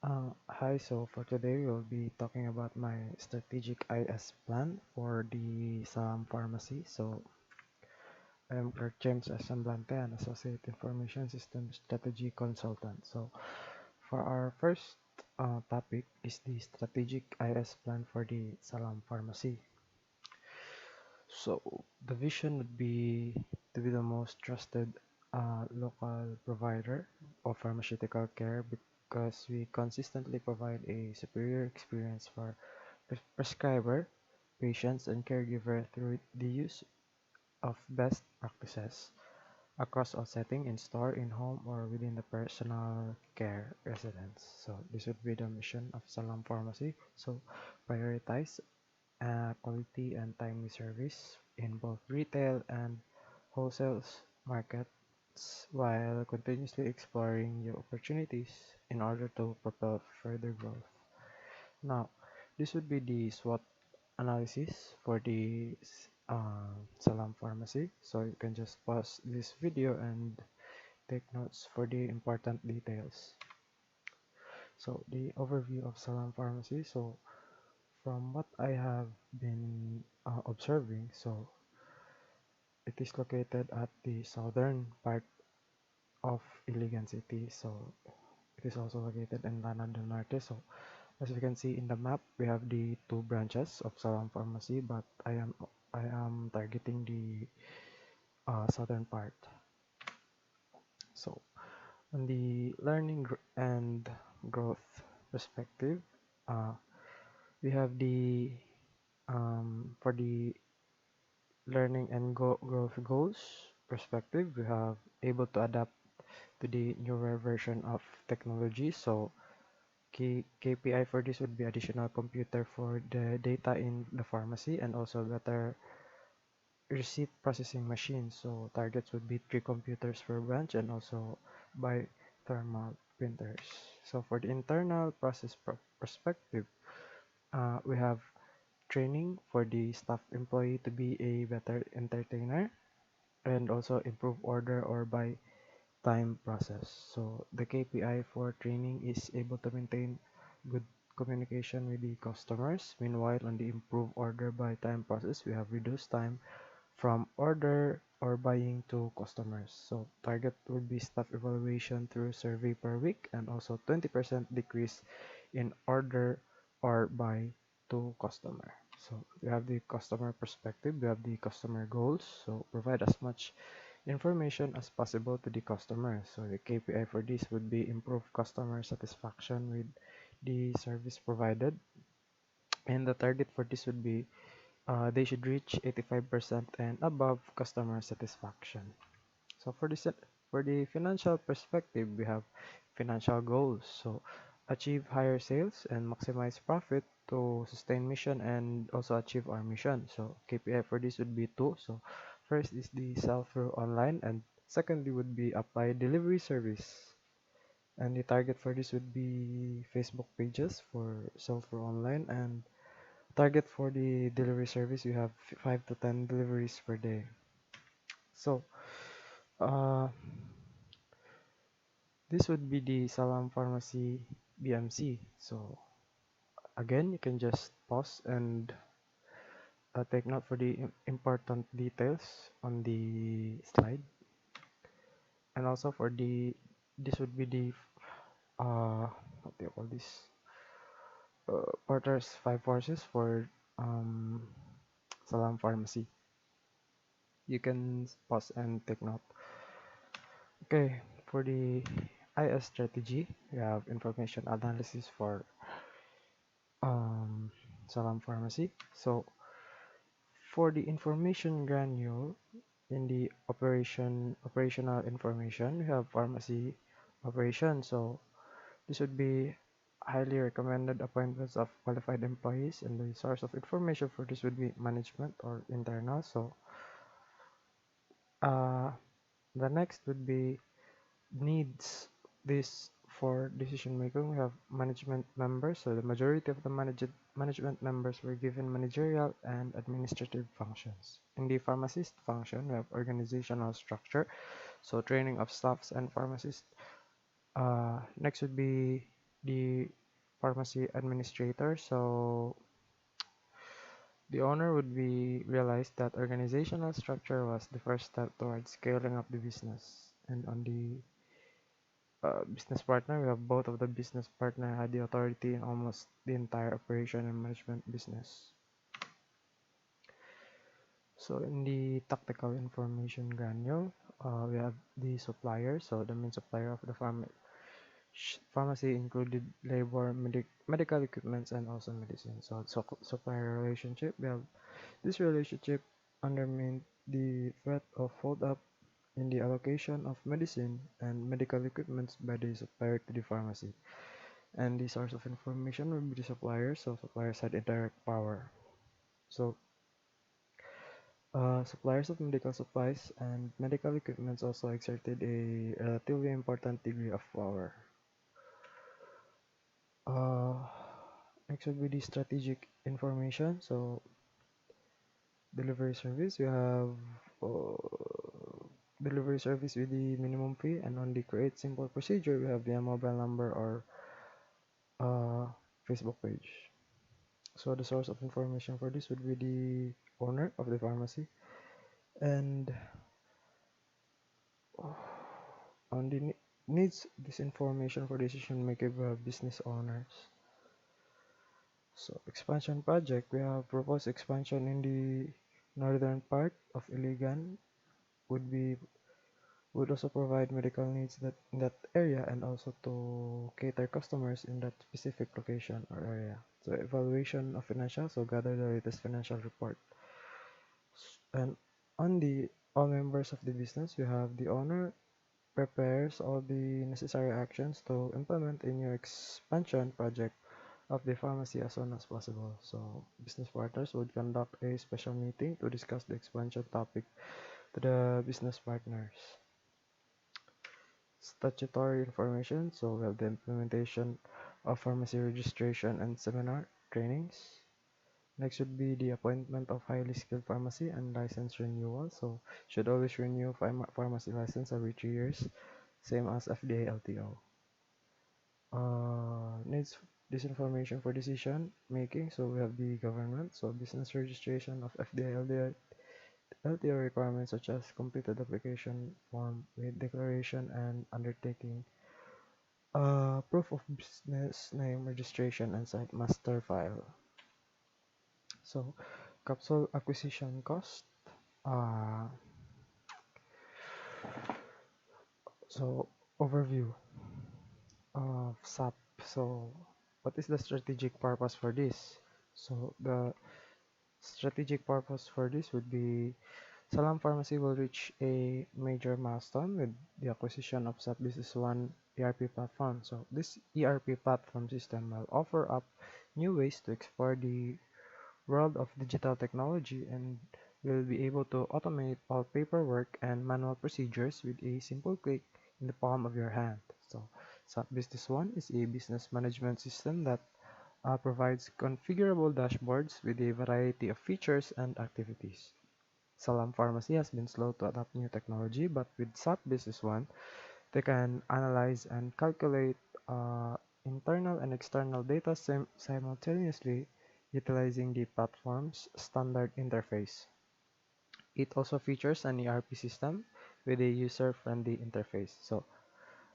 Hi, so for today we'll be talking about my strategic IS plan for the Salam Pharmacy. So I'm James S. Semblante, an Associate Information System Strategy Consultant. So for our first topic is the strategic IS plan for the Salam Pharmacy. So the vision would be to be the most trusted local provider of pharmaceutical care because we consistently provide a superior experience for prescriber, patients, and caregiver through the use of best practices across all settings in store, in home, or within the personal care residence. So this would be the mission of Salam Pharmacy. So prioritize quality and timely service in both retail and wholesale markets while continuously exploring new opportunities in order to propel further growth. Now, this would be the SWOT analysis for the Salam Pharmacy. So you can just pause this video and take notes for the important details. So the overview of Salam Pharmacy. So from what I have been observing, so it is located at the southern part of Iligan City. So it is also located in Lana del Norte. So as you can see in the map, we have the two branches of Salam Pharmacy, but I am targeting the southern part. So on the and growth perspective, uh, we have the for the learning and growth goals perspective, we have able to adapt to the newer version of technology. So key KPI for this would be additional computer for the data in the pharmacy and also better receipt processing machines. So targets would be 3 computers per branch and also by thermal printers. So for the internal process perspective, we have training for the staff employee to be a better entertainer and also improve order or by time process. So the KPI for training is able to maintain good communication with the customers. Meanwhile, on the improve order by time process, we have reduced time from order or buying to customers. So target would be staff evaluation through survey per week and also 20% decrease in order or buy to customer. So we have the customer perspective, we have the customer goals. So provide as much information as possible to the customer. So the KPI for this would be improve customer satisfaction with the service provided. And the target for this would be they should reach 85% and above customer satisfaction. So for the financial perspective, we have financial goals. So achieve higher sales and maximize profit to sustain mission and also achieve our mission. So KPI for this would be two. So first is the sell-through online and secondly would be apply delivery service. And the target for this would be Facebook pages for sell-through online and target for the delivery service, you have 5 to 10 deliveries per day. So, uh, this would be the Salam Pharmacy BMC. So, again, you can just pause and take note for the important details on the slide. And also for this would be the, what do you call this? Porter's 5 forces for um, Salam Pharmacy. You can pause and take note. Okay, for the IS strategy, we have information analysis for um, Salam Pharmacy. So for the information granule in the operational information, we have pharmacy operation. So this would be highly recommended appointments of qualified employees, and the source of information for this would be management or internal. So uh, the next would be needs this for decision making. We have management members, so the majority of the management members were given managerial and administrative functions. In the pharmacist function, we have organizational structure, so training of staffs and pharmacists. Next would be the pharmacy administrator. So the owner would be realized that organizational structure was the first step towards scaling up the business. And on the business partner, we have both of the business partner had the authority in almost the entire operation and management business. So in the tactical information granule, we have the supplier. So the main supplier of the pharmacy included labor, medical equipments, and also medicine. So supplier relationship, we have this relationship undermined the threat of hold up in the allocation of medicine and medical equipments by the supplier to the pharmacy. And the source of information will be the supplier, so suppliers had indirect power. So suppliers of medical supplies and medical equipment also exerted a relatively important degree of power. Uh, Next would be the strategic information. So delivery service, you have delivery service with the minimum fee, and on the create simple procedure, we have the mobile number or uh, Facebook page. So the source of information for this would be the owner of the pharmacy, and on the needs this information for decision making by business owners. So expansion project, we have proposed expansion in the northern part of Iligan would be would also provide medical needs that in that area and also to cater customers in that specific location or area. So evaluation of financial, so gather the latest financial report. And on the all members of the business, you have the owner prepares all the necessary actions to implement a new expansion project of the pharmacy as soon as possible. So business partners would conduct a special meeting to discuss the expansion topic to the business partners. Statutory information, so we have the implementation of pharmacy registration and seminar trainings. Next would be the appointment of highly skilled pharmacy and license renewal. So should always renew pharmacy license every 3 years, same as FDA LTO. Needs this information for decision making. So we have the government, so business registration of FDA LTO requirements such as completed application form with declaration and undertaking. Proof of business name registration and site master file. So capsule acquisition cost. Uh, so overview of SAP. So what is the strategic purpose for this? So the strategic purpose for this would be Salam Pharmacy will reach a major milestone with the acquisition of SAP Business One ERP platform. So this ERP platform system will offer up new ways to explore the world of digital technology and will be able to automate all paperwork and manual procedures with a simple click in the palm of your hand. So SAP Business One is a business management system that provides configurable dashboards with a variety of features and activities. Salam Pharmacy has been slow to adopt new technology, but with SAP Business One, they can analyze and calculate uh, internal and external data simultaneously utilizing the platform's standard interface. It also features an ERP system with a user-friendly interface. So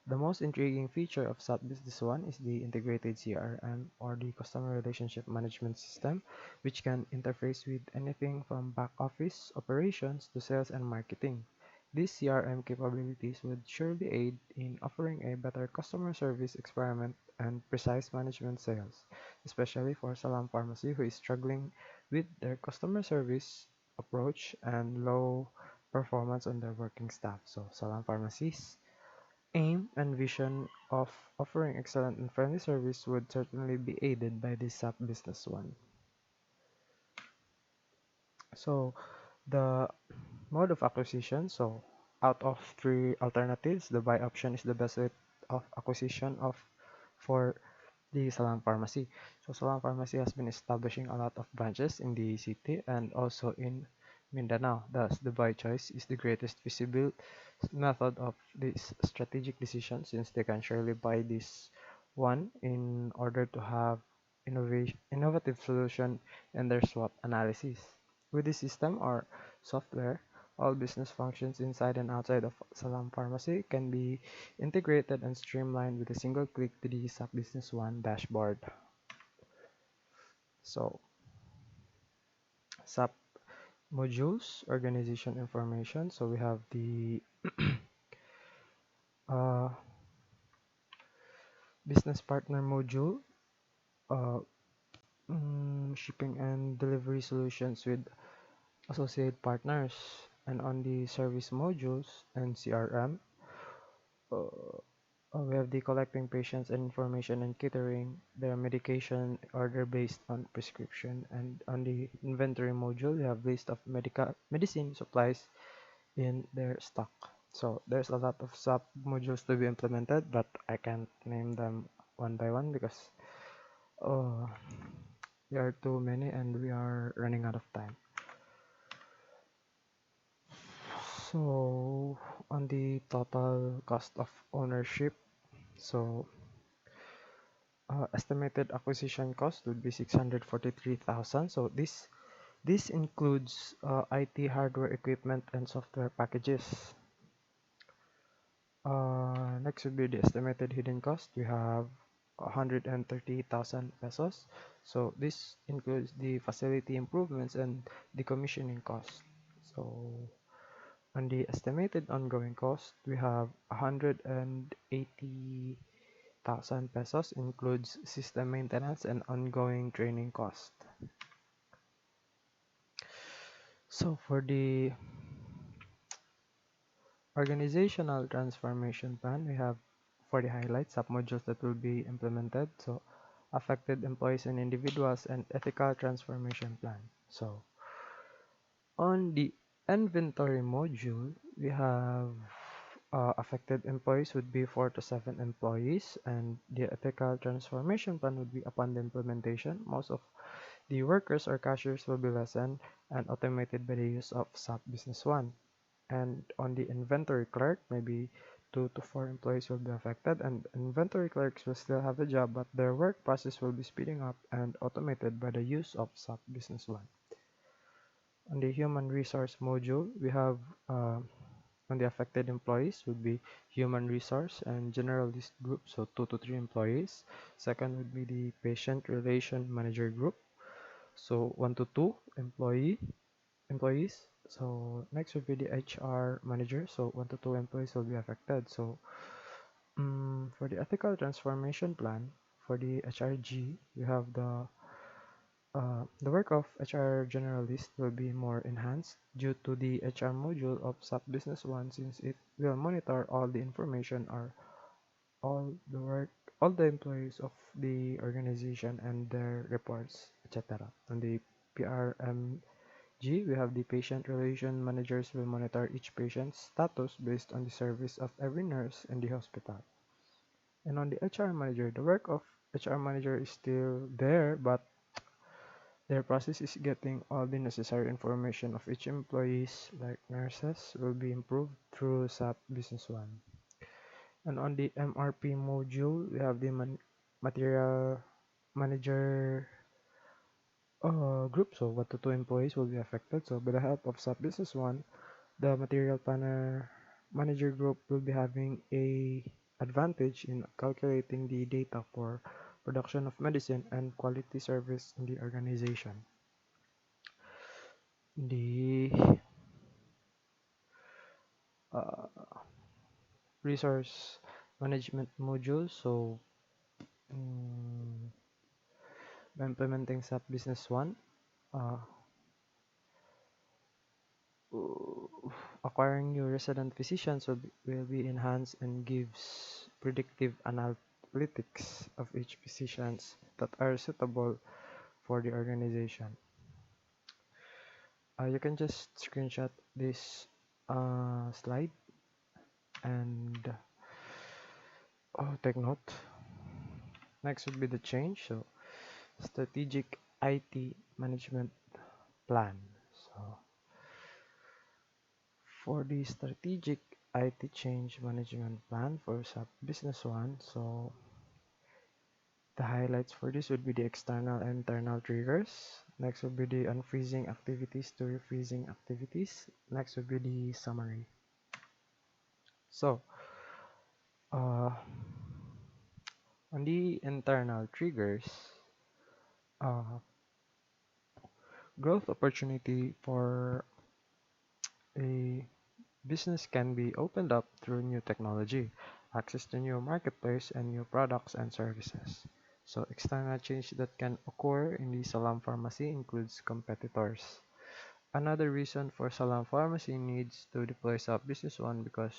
the most intriguing feature of SAP Business One is the integrated CRM or the customer relationship management system, which can interface with anything from back office operations to sales and marketing. These CRM capabilities would surely aid in offering a better customer service experiment and precise management sales, especially for Salam Pharmacy who is struggling with their customer service approach and low performance on their working staff. So Salam Pharmacies aim and vision of offering excellent and friendly service would certainly be aided by this SAP Business One. So the mode of acquisition, so out of three alternatives, the buy option is the best way of acquisition of for the Salam Pharmacy. So Salam Pharmacy has been establishing a lot of branches in the city and also in Mindanao. Thus, the buy choice is the greatest visible method of this strategic decision since they can surely buy this one in order to have innovative solution in their SWOT analysis. With this system or software, all business functions inside and outside of Salam Pharmacy can be integrated and streamlined with a single click to the SAP Business One dashboard. So, SAP modules, organization information. So we have the uh, business partner module, uh, shipping and delivery solutions with associate partners. And on the service modules and CRM, uh, we have the collecting patients and information and catering their medication order based on prescription. And on the inventory module, we have list of medical medicine supplies in their stock. So there's a lot of sub modules to be implemented, but I can't name them one by one because uh, there are too many and we are running out of time. So on the total cost of ownership, so estimated acquisition cost would be 643,000. So this includes IT hardware equipment and software packages. Next would be the estimated hidden cost. We have 130,000 pesos. So this includes the facility improvements and decommissioning cost. So on the estimated ongoing cost, we have 180,000 pesos includes system maintenance and ongoing training cost. So for the organizational transformation plan, we have for the highlights, submodules that will be implemented. So affected employees and individuals and ethical transformation plan. So on the inventory module, we have affected employees would be 4 to 7 employees, and the ethical transformation plan would be upon the implementation. Most of the workers or cashiers will be lessened and automated by the use of SAP Business One. And on the inventory clerk, maybe 2 to 4 employees will be affected, and inventory clerks will still have the job, but their work process will be speeding up and automated by the use of SAP Business One. On the human resource module, we have on the affected employees would be human resource and generalist group, so 2 to 3 employees. Second would be the patient relation manager group, so 1 to 2 employees. So next would be the HR manager, so 1 to 2 employees will be affected. So for the ethical transformation plan, for the HRG, we have the work of HR generalist will be more enhanced due to the HR module of SAP Business One, since it will monitor all the information or all the work, all the employees of the organization and their reports, etc. On the PRMG, we have the patient relation managers will monitor each patient's status based on the service of every nurse in the hospital. And on the HR manager, the work of HR manager is still there, but their process is getting all the necessary information of each employees, like nurses, will be improved through SAP Business One. And on the MRP module, we have the material manager group. So 1 to 2 employees will be affected. So with the help of SAP Business One, the material planner manager group will be having a advantage in calculating the data for production of medicine and quality service in the organization. The uh, resource management module. So by implementing SAP Business One, uh, acquiring new resident physicians will be enhanced and gives predictive analytics of each physicians that are suitable for the organization. You can just screenshot this slide and take note. Next would be the change. So strategic IT management plan. So for the strategic IT change management plan for SAP Business One, so The highlights for this would be the external and internal triggers. Next would be the unfreezing activities to refreezing activities. Next would be the summary. So, uh, on the internal triggers, uh, growth opportunity for a business can be opened up through new technology, access to new marketplace, and new products and services. So, external change that can occur in the Salam pharmacy includes competitors. Another reason for Salam Pharmacy needs to deploy SAP Business One because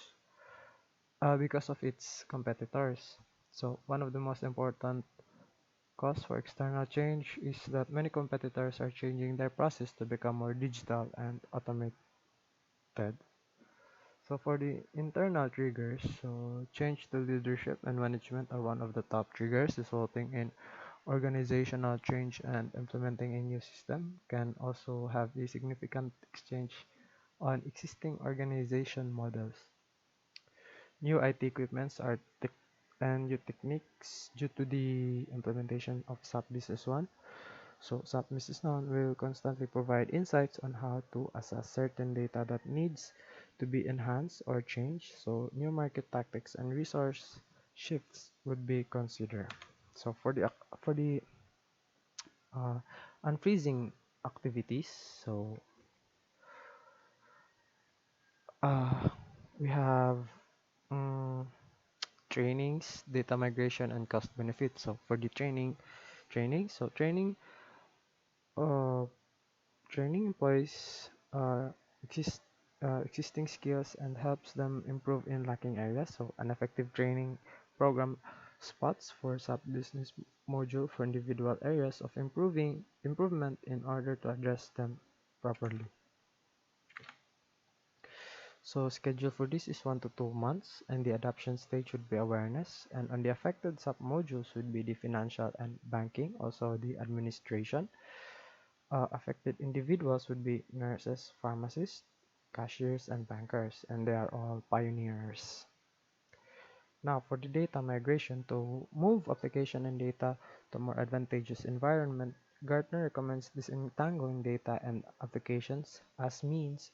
of its competitors. So one of the most important cause for external change is that many competitors are changing their process to become more digital and automated. So for the internal triggers, so change to leadership and management are one of the top triggers resulting in organizational change, and implementing a new system can also have a significant exchange on existing organization models. New IT equipments and new techniques due to the implementation of SAP Business One. So SAP Business One will constantly provide insights on how to assess certain data that needs to be enhanced or changed. So new market tactics and resource shifts would be considered. So for the uh, unfreezing activities, so uh, we have um, trainings, data migration, and cost benefits. So for the training, uh, training employs existing skills and helps them improve in lacking areas. So an effective training program spots for sub business module for individual areas of improvement in order to address them properly. So schedule for this is 1 to 2 months, and the adoption stage would be awareness. And on the affected sub-modules would be the financial and banking, also the administration. Affected individuals would be nurses, pharmacists, cashiers, and bankers, and they are all pioneers. Now for the data migration to move application and data to more advantageous environment, Gartner recommends disentangling data and applications as means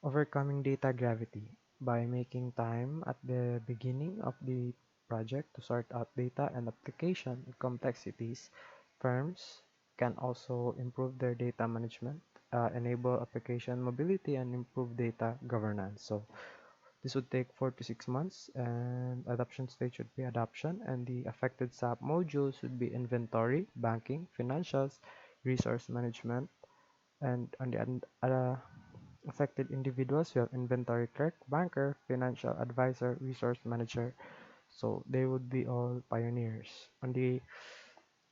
overcoming data gravity by making time at the beginning of the project to sort out data and application complexities. Firms can also improve their data management, enable application mobility, and improve data governance. So this would take 4 to 6 months, and adoption stage would be adoption, and the affected SAP modules would be inventory, banking, financials, resource management, and on the affected individuals, we have inventory clerk, banker, financial advisor, resource manager. So they would be all pioneers. On the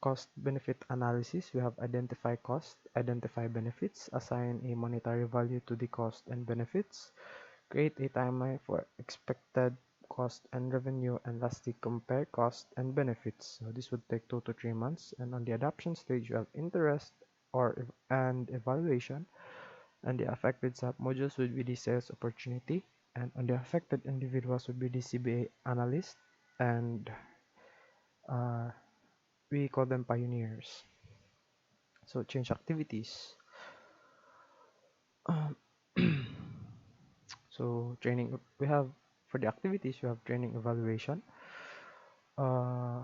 cost benefit analysis, we have identify cost, identify benefits, assign a monetary value to the cost and benefits, create a timeline for expected cost and revenue, and lastly compare cost and benefits. So this would take 2 to 3 months. And on the adoption stage, you have interest and evaluation, and the affected sub-modules would be the sales opportunity, and on the affected individuals would be the CBA analyst, and uh, we call them pioneers. So change activities. Um, so training, we have for the activities, we have training evaluation, uh,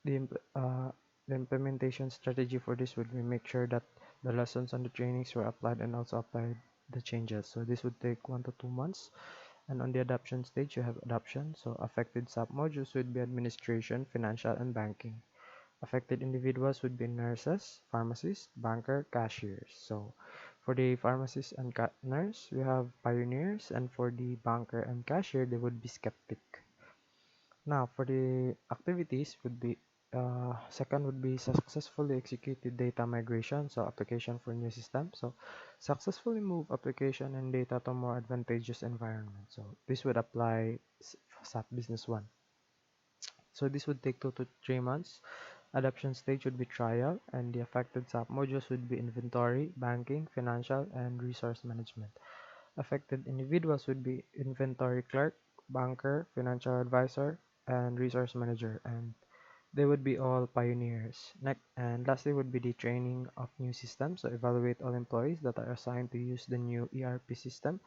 the, the implementation strategy for this would be make sure that the lessons on the trainings were applied and also applied the changes. So this would take 1 to 2 months. And on the adoption stage, you have adoption. So affected sub-modules would be administration, financial, and banking. Affected individuals would be nurses, pharmacists, banker, cashiers. So for the pharmacist and nurse, we have pioneers, and for the banker and cashier, they would be skeptic. Now, for the activities would be second would be successfully executed data migration, so application for new system. So successfully move application and data to more advantageous environment. So this would apply SAP Business One. So this would take 2 to 3 months. Adoption stage would be trial, and the affected SAP modules would be inventory, banking, financial, and resource management. Affected individuals would be inventory clerk, banker, financial advisor, and resource manager. And They would be all pioneers. Next, and lastly would be the training of new systems. So evaluate all employees that are assigned to use the new ERP system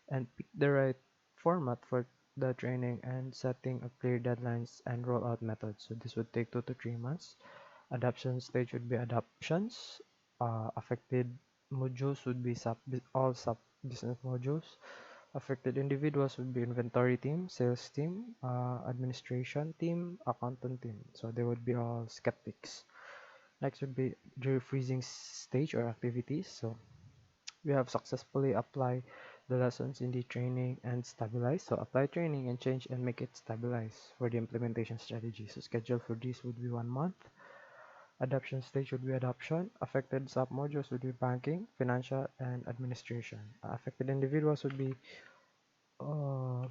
and pick the right format for the training and setting of clear deadlines and rollout methods. So this would take 2 to 3 months. Adoption stage would be adoptions. Affected modules would be all sub business modules. Affected individuals would be inventory team, sales team, administration team, accountant team. So they would be all skeptics. Next would be the freezing stage or activities. So we have successfully applied the lessons in the training and stabilize. So apply training and change and make it stabilize for the implementation strategy. So schedule for this would be 1 month. Adoption stage would be adoption. Affected sub-modules would be banking, financial, and administration. Affected individuals would be uh,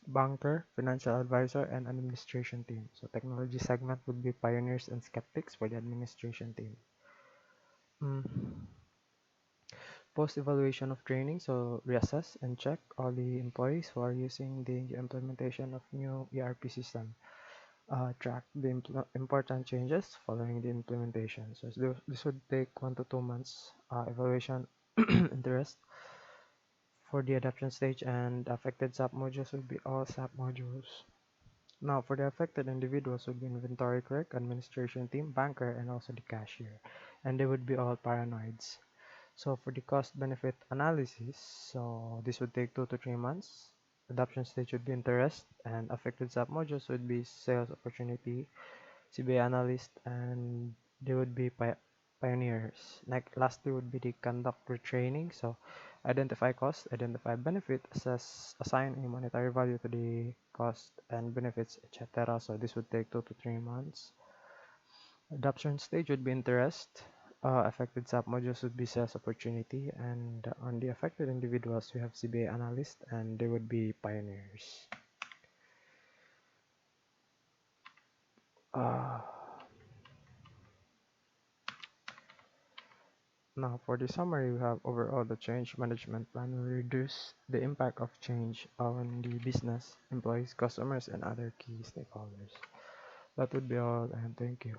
banker, financial advisor, and administration team. So technology segment would be pioneers and skeptics for the administration team. Mm. Post-evaluation of training, so reassess and check all the employees who are using the implementation of new ERP system. Track the important changes following the implementation. So this would take 1 to 2 months. Evaluation interest for the adoption stage and affected sub modules will be all sub modules. Now, for the affected individuals would be inventory clerk, administration team, banker, and also the cashier. And they would be all paranoids. So for the cost benefit analysis, so this would take 2 to 3 months. Adoption stage would be interest, and affected sub-modules would be sales opportunity, CBA analyst, and they would be pioneers. Next, lastly would be the conduct retraining. So identify cost, identify benefit, assign a monetary value to the cost and benefits, etc. So this would take 2 to 3 months. Adoption stage would be interest. Affected submodules would be sales opportunity, and on the affected individuals, we have CBA analyst, and they would be pioneers. Uh, Now, for the summary, we have overall the change management plan will reduce the impact of change on the business, employees, customers, and other key stakeholders. That would be all, and thank you.